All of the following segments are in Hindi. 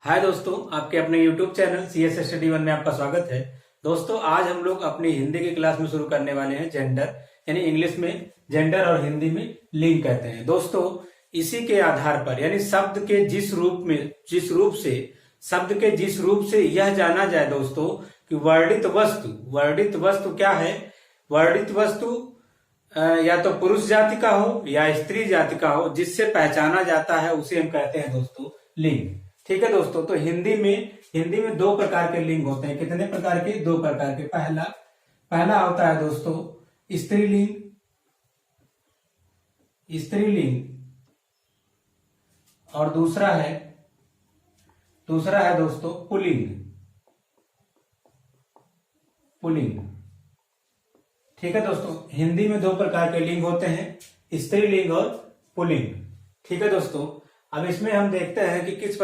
हाय दोस्तों, आपके अपने YouTube channel CS study one में आपका स्वागत है। दोस्तों, आज हम लोग अपनी हिंदी की क्लास में शुरू करने वाले हैं जेंडर, यानी इंग्लिश में जेंडर और हिंदी में लिंग कहते हैं। दोस्तों, इसी के आधार पर यानी शब्द के जिस रूप से यह जाना जाए दोस्तों कि वर्णित वस्तु क्या है। वर्णित वस्तु या तो पुरुष जाति का हो या स्त्री जाति का हो, जिससे पहचाना जाता है उसे हम कहते हैं दोस्तों लिंग। ठीक है दोस्तों, तो हिंदी में दो प्रकार के लिंग होते हैं। कितने प्रकार के? दो प्रकार के। पहला होता है दोस्तों स्त्रीलिंग और दूसरा है दोस्तों पुल्लिंग। ठीक है दोस्तों, हिंदी में दो प्रकार के लिंग होते हैं, स्त्रीलिंग और पुल्लिंग। ठीक है दोस्तों, अब इसमें हम देखते हैं कि किस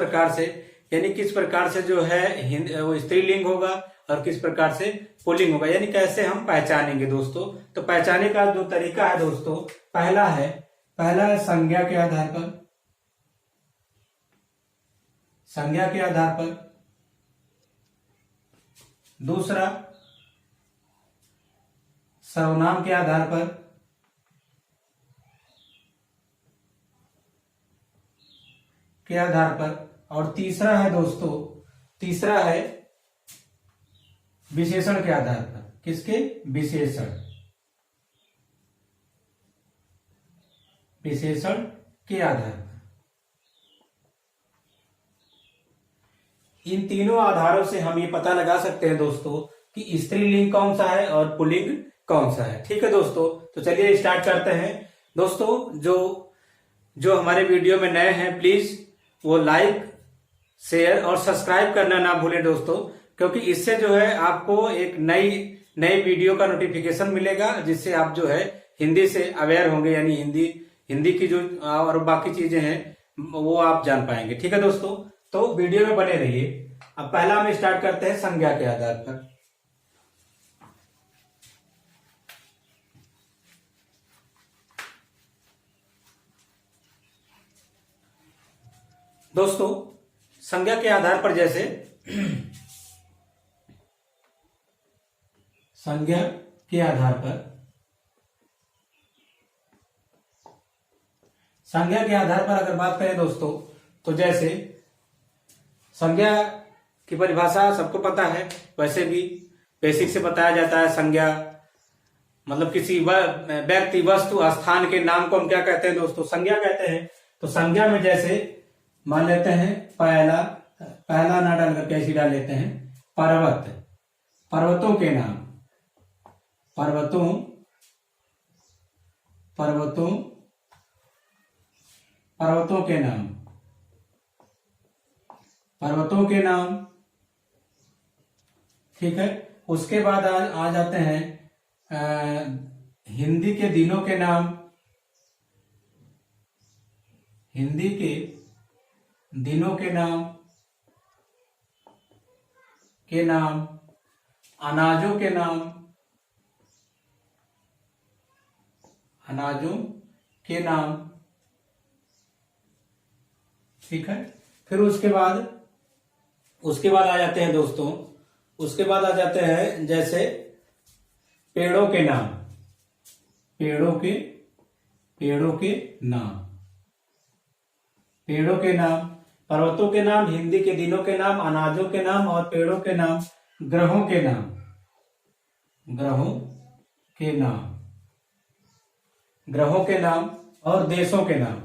प्रकार से जो है वो स्त्रीलिंग होगा और किस प्रकार से पुल्लिंग होगा, यानी कैसे हम पहचानेंगे दोस्तों। तो पहचाने का जो तरीका है दोस्तों, पहला है संज्ञा के आधार पर। दूसरा सर्वनाम के आधार पर। और तीसरा है विशेषण के आधार पर। किसके? विशेषण के आधार पर। इन तीनों आधारों से हम ये पता लगा सकते हैं दोस्तों कि स्त्रीलिंग कौन सा है और पुल्लिंग कौन सा है। ठीक है दोस्तों, तो चलिए स्टार्ट करते हैं। दोस्तों, जो हमारे वीडियो में नए हैं, प्लीज वो लाइक, शेयर और सब्सक्राइब करना ना भूलें दोस्तों, क्योंकि इससे जो है आपको एक नई वीडियो का नोटिफिकेशन मिलेगा, जिससे आप जो है हिंदी से अवेयर होंगे, यानी हिंदी की जो और बाकी चीजें हैं वो आप जान पाएंगे। ठीक है दोस्तों, तो वीडियो में बने रहिए। अब पहला हम स्टार्ट करते हैं संज्ञा के आधार पर। दोस्तों, संज्ञा के आधार पर जैसे संज्ञा के आधार पर अगर बात करें दोस्तों, तो जैसे संज्ञा की परिभाषा सबको पता है, वैसे भी बेसिक से बताया जाता है। संज्ञा मतलब किसी व्यक्ति, वस्तु, स्थान के नाम को हम क्या कहते हैं दोस्तों? संज्ञा कहते हैं। तो संज्ञा में जैसे मान लेते हैं पहला ना डाल करके ऐसे डाल लेते हैं पर्वतों के नाम। पर्वतों के नाम। ठीक है, उसके बाद आ जाते हैं हिंदी के दिनों के नाम। अनाजों के नाम। ठीक है, फिर उसके बाद आ जाते हैं दोस्तों, जैसे पेड़ों के नाम। पर्वतों के नाम, हिंदी के दिनों के नाम, अनाजों के नाम और पेड़ों के नाम। ग्रहों के नाम और देशों के नाम।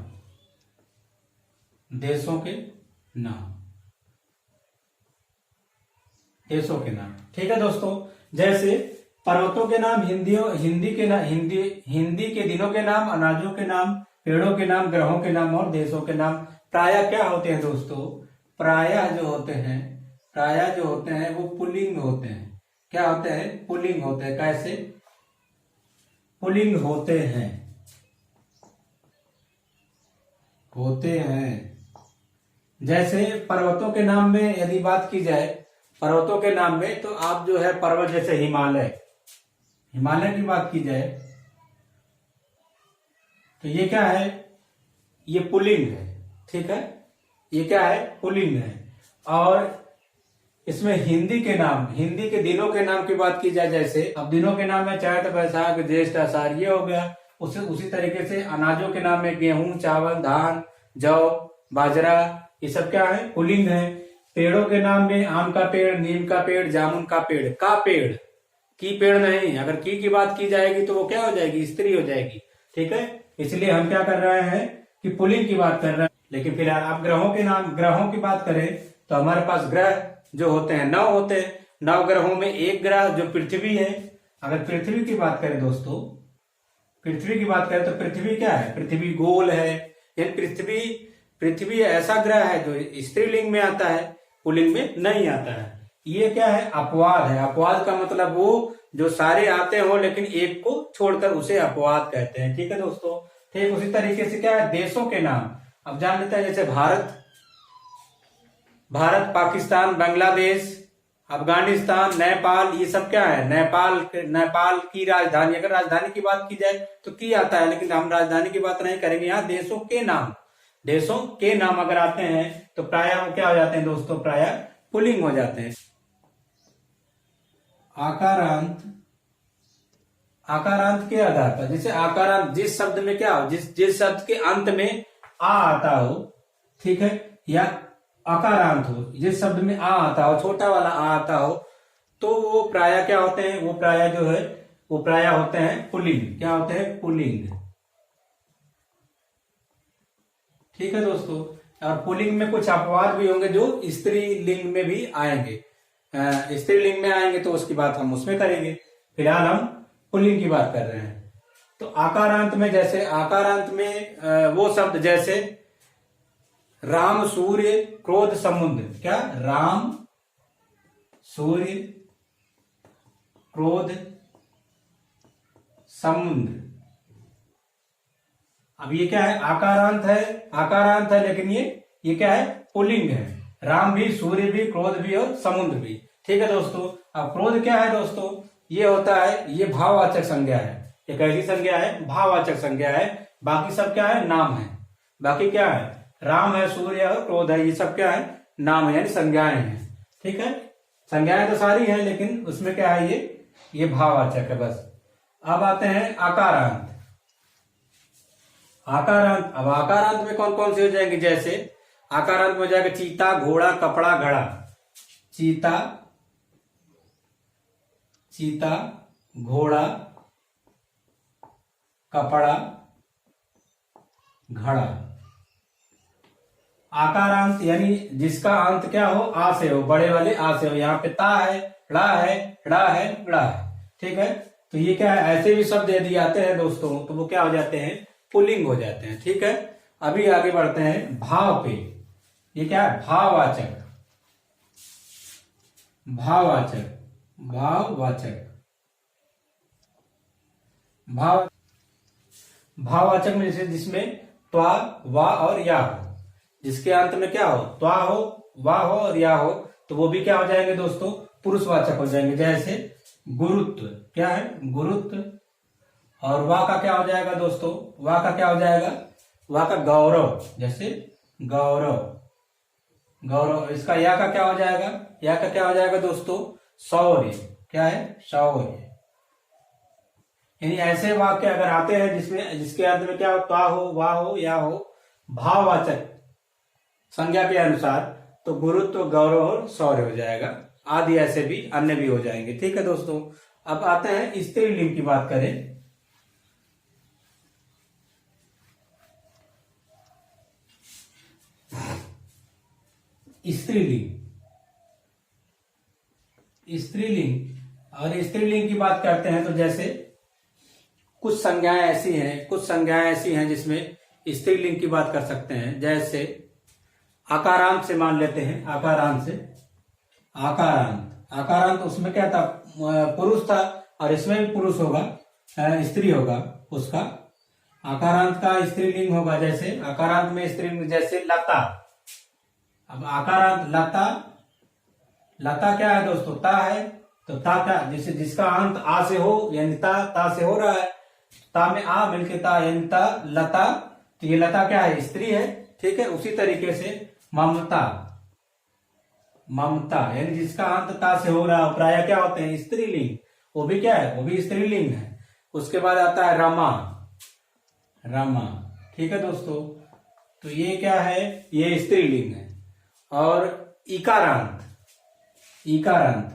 ठीक है दोस्तों, जैसे पर्वतों के नाम, हिंदी के दिनों के नाम, अनाजों के नाम, पेड़ों के नाम, ग्रहों के नाम और देशों के नाम प्रायः क्या होते हैं दोस्तों? प्रायः जो होते हैं वो पुल्लिंग होते हैं। क्या होते हैं? पुल्लिंग होते हैं। कैसे पुल्लिंग होते हैं? जैसे पर्वतों के नाम में यदि बात की जाए, पर्वतों के नाम में, तो आप जो है पर्वत जैसे हिमालय की बात की जाए, तो ये क्या है? ये पुल्लिंग है। ठीक है, ये क्या है? पुल्लिंग है। और इसमें हिंदी के नाम, हिंदी के दिनों के नाम की बात की जाए, जैसे अब दिनों के नाम में चैत बैसाख ज्येष्ठ आषाढ़ ये हो गया। उसी तरीके से अनाजों के नाम में गेहूं, चावल, धान, जौ, बाजरा, ये सब क्या है, पुल्लिंग है। पेड़ों के नाम में आम का पेड़, नीम का पेड़, जामुन का पेड़, का पेड़, की पेड़ नहीं। अगर की बात की जाएगी तो वो क्या हो जाएगी, स्त्री हो जाएगी। ठीक है, इसलिए हम क्या कर रहे हैं कि पुल्लिंग की बात कर रहे हैं। लेकिन फिर आप ग्रहों के नाम, ग्रहों की बात करें तो हमारे पास ग्रह जो होते हैं 9 होते हैं। 9 ग्रहों में एक ग्रह जो पृथ्वी है। अगर पृथ्वी की बात करें दोस्तों, पृथ्वी की बात करें तो पृथ्वी क्या है, पृथ्वी गोल है। यानी पृथ्वी ऐसा ग्रह है जो स्त्रीलिंग में आता है, पुल्लिंग में नहीं आता है। ये क्या है, अपवाद है। अपवाद का मतलब वो जो सारे आते हो लेकिन एक को छोड़कर, उसे अपवाद कहते हैं। ठीक है दोस्तों। ठीक उसी तरीके से क्या है, देशों के नाम अब जान लेते हैं। जैसे भारत, पाकिस्तान, बांग्लादेश, अफगानिस्तान, नेपाल, ये सब क्या है, नेपाल की राजधानी। अगर राजधानी की बात की जाए तो की आता है, लेकिन हम राजधानी की बात नहीं करेंगे। यहाँ देशों के नाम अगर आते हैं तो प्रायः वो क्या हो जाते हैं दोस्तों, प्रायः पुल्लिंग हो जाते हैं। आकारांत के आधार पर, जैसे आकारांत जिस शब्द में क्या हो, जिस शब्द के अंत में आ आता हो, ठीक है, या अकारांत हो, जिस शब्द में आ आता हो, छोटा वाला आ आता हो, तो वो प्रायः क्या होते हैं, वो प्रायः जो है वो प्रायः होते हैं पुल्लिंग। क्या होते हैं, पुल्लिंग। ठीक है दोस्तों। और पुल्लिंग में कुछ अपवाद भी होंगे जो स्त्रीलिंग में भी आएंगे। स्त्रीलिंग में आएंगे तो उसकी बात हम उसमें करेंगे। फिलहाल हम पुल्लिंग की बात कर रहे हैं। तो आकारांत में, जैसे आकारांत में वो शब्द जैसे राम, सूर्य, क्रोध, समुद्र। क्या, राम, सूर्य, क्रोध, समुद्र। अब ये क्या है, आकारांत है लेकिन ये क्या है, पुल्लिंग है। राम भी, सूर्य भी, क्रोध भी और समुद्र भी। ठीक है दोस्तों। अब क्रोध क्या है दोस्तों, ये होता है, ये भाववाचक संज्ञा है। एक ऐसी संज्ञा है, भाववाचक संज्ञा है। बाकी सब क्या है, नाम है। बाकी क्या है, राम है, सूर्य है, क्रोध है, ये सब क्या है, नाम है, यानी संज्ञाएं हैं। ठीक है, संज्ञाएं तो सारी हैं लेकिन उसमें क्या है, ये भाववाचक है बस। अब आते हैं आकारांत। अब आकारांत में कौन कौन से हो जाएंगे, जैसे आकारांत में हो जाएगा चीता, घोड़ा, कपड़ा, घड़ा। चीता, घोड़ा, कपड़ा, घड़ा। आकारांत यानी जिसका अंत क्या हो, आ से हो, बड़े वाले आ से हो। यहाँ पे ता है, ड़ा है, ड़ा है, गड़ा है। ठीक है, तो ये क्या है, ऐसे भी शब्द यदि आते हैं दोस्तों तो वो क्या हो जाते हैं, पुल्लिंग हो जाते हैं। ठीक है, अभी आगे बढ़ते हैं भाव पे। ये क्या है, भाववाचक। भाववाचक में जैसे जिसमें त्वा, वा और या हो, जिसके अंत में क्या हो, त्वा हो, वा हो और या हो, तो वो भी क्या हो जाएंगे दोस्तों, पुरुषवाचक हो जाएंगे। जैसे गुरुत्व, क्या है, गुरुत्व। और वा का क्या हो जाएगा दोस्तों, वा का क्या हो जाएगा, वा का गौरव। जैसे गौरव। इसका या का क्या हो जाएगा, या का क्या हो जाएगा दोस्तों, शौर्य। क्या है, शौर्य। यानी ऐसे वाक्य अगर आते हैं जिसके अंत में क्या हो, त्वा हो, वा हो, या हो, भाववाचक संज्ञा के अनुसार, तो गुरुत्व, गौरव और शौर्य हो जाएगा। आदि ऐसे भी अन्य भी हो जाएंगे। ठीक है दोस्तों। अब आते हैं स्त्रीलिंग की बात करें। स्त्रीलिंग और स्त्रीलिंग की बात करते हैं तो जैसे कुछ संज्ञाएं ऐसी हैं जिसमें स्त्रीलिंग की बात कर सकते हैं। जैसे आकारांत से मान लेते हैं, आकारांत उसमें क्या था, पुरुष था, और इसमें भी पुरुष होगा, स्त्री होगा उसका। आकारांत का स्त्रीलिंग होगा, जैसे आकारांत में स्त्रीलिंग जैसे लता। अब आकारांत लता क्या है दोस्तों, ता है, तो ता क्या, जिसका अंत आ से हो, यानी ता से हो रहा है, ता में आ मिलके ता, यानी ता, लता। तो ये लता क्या है, स्त्री है। ठीक है, उसी तरीके से ममता ममता, यानी जिसका अंत ता से हो रहा है, प्राय क्या होते हैं स्त्रीलिंग, वो भी क्या है, वो भी स्त्रीलिंग है। उसके बाद आता है रमा, रमा, ठीक है दोस्तों। तो ये क्या है, ये स्त्रीलिंग है। और इकारांत, इकारांत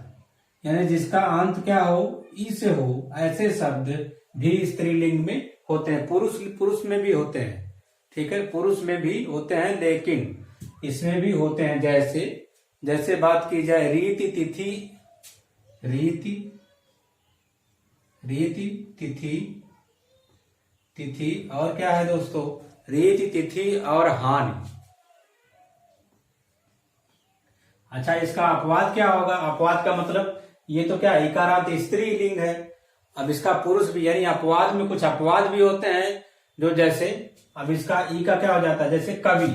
यानी जिसका अंत क्या हो, ई से हो, ऐसे शब्द भी स्त्रीलिंग में होते हैं। पुरुष पुरुष में भी होते हैं, ठीक है, पुरुष में भी होते हैं, लेकिन इसमें भी होते हैं। जैसे जैसे बात की जाए रीति तिथि, रीति, रीति तिथि, तिथि और क्या है दोस्तों, रीति तिथि और हानि। अच्छा, इसका अपवाद क्या होगा, अपवाद का मतलब ये तो क्या इकारांत स्त्रीलिंग है। अब इसका पुरुष भी, यानी अपवाद में कुछ अपवाद भी होते हैं जो, जैसे अब इसका ई का क्या हो जाता है, जैसे कवि,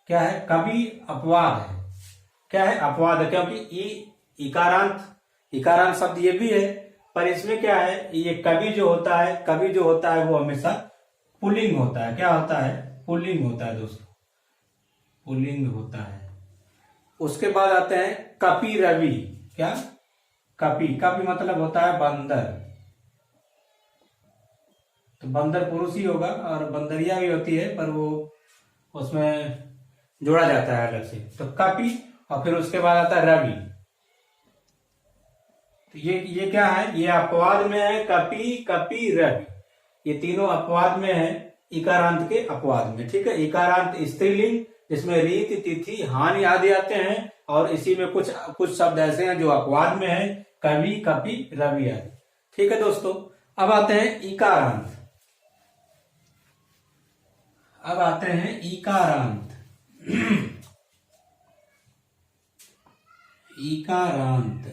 क्या है, कवि अपवाद है, क्या है, अपवाद है, क्योंकि ई इकारांत, इकारांत शब्द ये भी है, पर इसमें क्या है, ये कवि जो होता है, कवि जो होता है वो हमेशा पुल्लिंग होता है। क्या होता है, पुल्लिंग होता है दोस्तों, पुल्लिंग होता है। उसके बाद आते हैं कपि रवि, क्या, कपि, कपि मतलब होता है बंदर, तो बंदर पुरुष ही होगा, और बंदरिया भी होती है पर वो उसमें जोड़ा जाता है अलग से, तो कपि। और फिर उसके बाद आता है रवि, तो ये क्या है, ये अपवाद में है, कपि, कपि, रवि, ये तीनों अपवाद में है, इकारांत के अपवाद में, ठीक है। इकारांत स्त्रीलिंग जिसमें रीति तिथि हानि आदि आते हैं, और इसी में कुछ कुछ शब्द ऐसे हैं जो अपवाद में है, कवि, कपि, रवि आदि, ठीक है दोस्तों। अब आते हैं इकारांत, अब आते हैं इकारांत। इकारांत,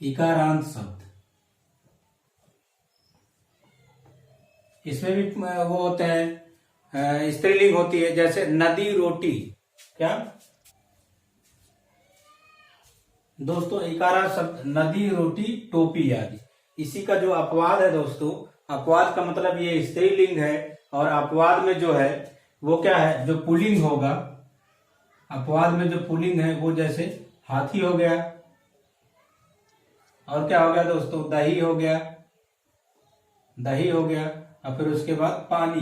इकारांत शब्द, इसमें भी वो होते हैं, स्त्रीलिंग होती है। जैसे नदी रोटी, क्या दोस्तों, इकारांत शब्द नदी रोटी टोपी आदि, इसी का जो अपवाद है दोस्तों, अपवाद का मतलब ये स्त्रीलिंग है, और अपवाद में जो है वो क्या है, जो पुल्लिंग होगा, अपवाद में जो पुल्लिंग है वो जैसे हाथी हो गया, और क्या हो गया दोस्तों, दही हो गया, दही हो गया, और फिर उसके बाद पानी।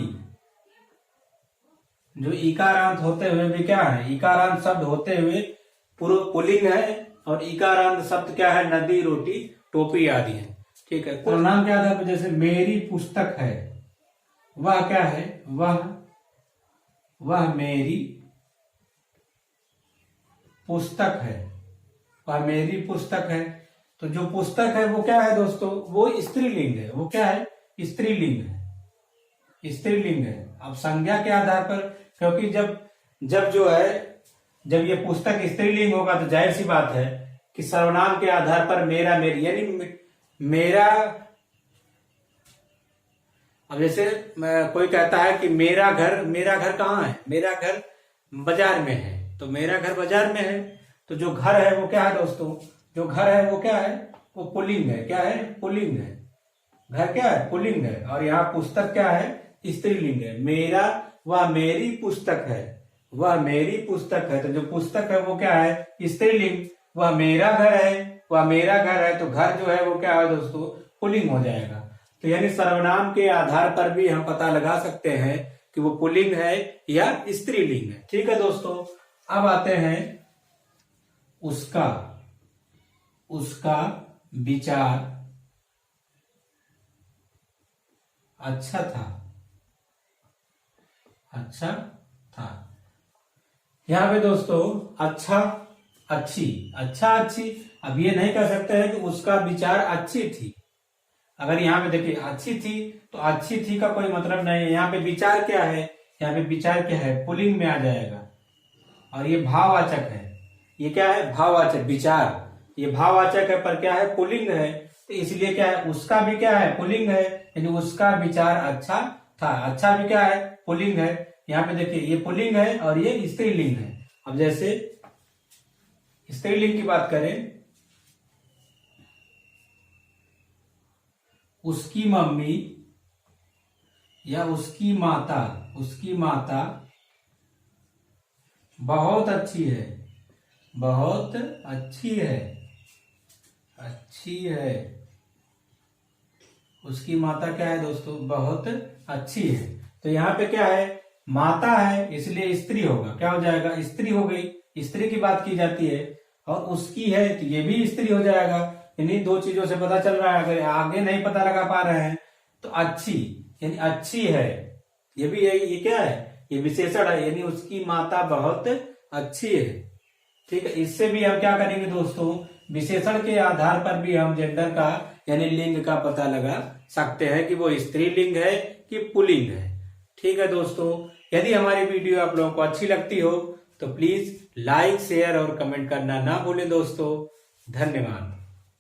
जो इकारांत होते हुए भी क्या है, इकारांत शब्द होते हुए पुल्लिंग है, और इकारांत शब्द क्या है, नदी रोटी टोपी आदि है, ठीक है। नाम क्या था, जैसे मेरी पुस्तक है, वह क्या है, वह मेरी पुस्तक है, वह मेरी पुस्तक है। तो जो पुस्तक है वो क्या है दोस्तों, वो स्त्रीलिंग है, वो क्या है, स्त्रीलिंग है, स्त्रीलिंग है। अब संज्ञा के आधार पर, क्योंकि जब जो है, जब ये पुस्तक स्त्रीलिंग होगा तो जाहिर सी बात है कि सर्वनाम के आधार पर मेरा, मेरी, यानी मेरा। अब जैसे कोई कहता है कि मेरा घर कहाँ है, मेरा घर बाजार में है, तो मेरा घर बाजार में है, तो जो घर है वो क्या है दोस्तों, जो घर है वो क्या है, वो पुल्लिंग है, क्या है, पुल्लिंग है, घर क्या है, पुल्लिंग है। और यहाँ पुस्तक क्या है, स्त्रीलिंग है। मेरा, वह मेरी पुस्तक है, वह मेरी पुस्तक है, तो जो पुस्तक है वो क्या है, स्त्रीलिंग। वह मेरा घर है, वह मेरा घर है, तो घर जो है वो क्या है दोस्तों, पुल्लिंग हो जाएगा। तो यानी सर्वनाम के आधार पर भी हम पता लगा सकते हैं कि वो पुल्लिंग है या स्त्रीलिंग है, ठीक है दोस्तों। अब आते हैं उसका, उसका विचार अच्छा था, अच्छा था। यहां पे दोस्तों अच्छा, अच्छी, अच्छा, अच्छी। अब ये नहीं कह सकते हैं कि उसका विचार अच्छी थी। अगर यहाँ पे देखिए अच्छी थी, तो अच्छी थी का कोई मतलब नहीं है। यहाँ पे विचार क्या है, यहाँ पे विचार क्या है, पुल्लिंग में आ जाएगा, और ये भाववाचक है। ये क्या है, भाववाचक, विचार, ये भाववाचक है, पर क्या है, पुल्लिंग है, तो इसलिए क्या है, उसका भी क्या है, पुल्लिंग है, यानी उसका विचार अच्छा था। अच्छा भी क्या है, पुल्लिंग है। यहाँ पे देखिए ये पुल्लिंग है और ये स्त्रीलिंग है। अब जैसे स्त्रीलिंग की बात करें, उसकी मम्मी या उसकी माता, उसकी माता बहुत अच्छी है, बहुत अच्छी है, अच्छी है। उसकी माता क्या है दोस्तों, बहुत अच्छी है। तो यहाँ पे क्या है, माता है इसलिए स्त्री होगा, क्या हो जाएगा, स्त्री हो गई, स्त्री की बात की जाती है। और उसकी है तो ये भी स्त्री हो जाएगा। इन्हीं दो चीजों से पता चल रहा है। अगर आगे नहीं पता लगा पा रहे हैं तो अच्छी यानी अच्छी है, ये भी ये क्या है, ये विशेषण है, यानी उसकी माता बहुत अच्छी है। ठीक है, इससे भी हम क्या करेंगे दोस्तों, विशेषण के आधार पर भी हम जेंडर का यानी लिंग का पता लगा सकते हैं कि वो स्त्रीलिंग है कि पुल्लिंग है। ठीक है दोस्तों, यदि हमारी वीडियो आप लोगों को अच्छी लगती हो तो प्लीज लाइक, शेयर और कमेंट करना ना भूलें दोस्तों। धन्यवाद।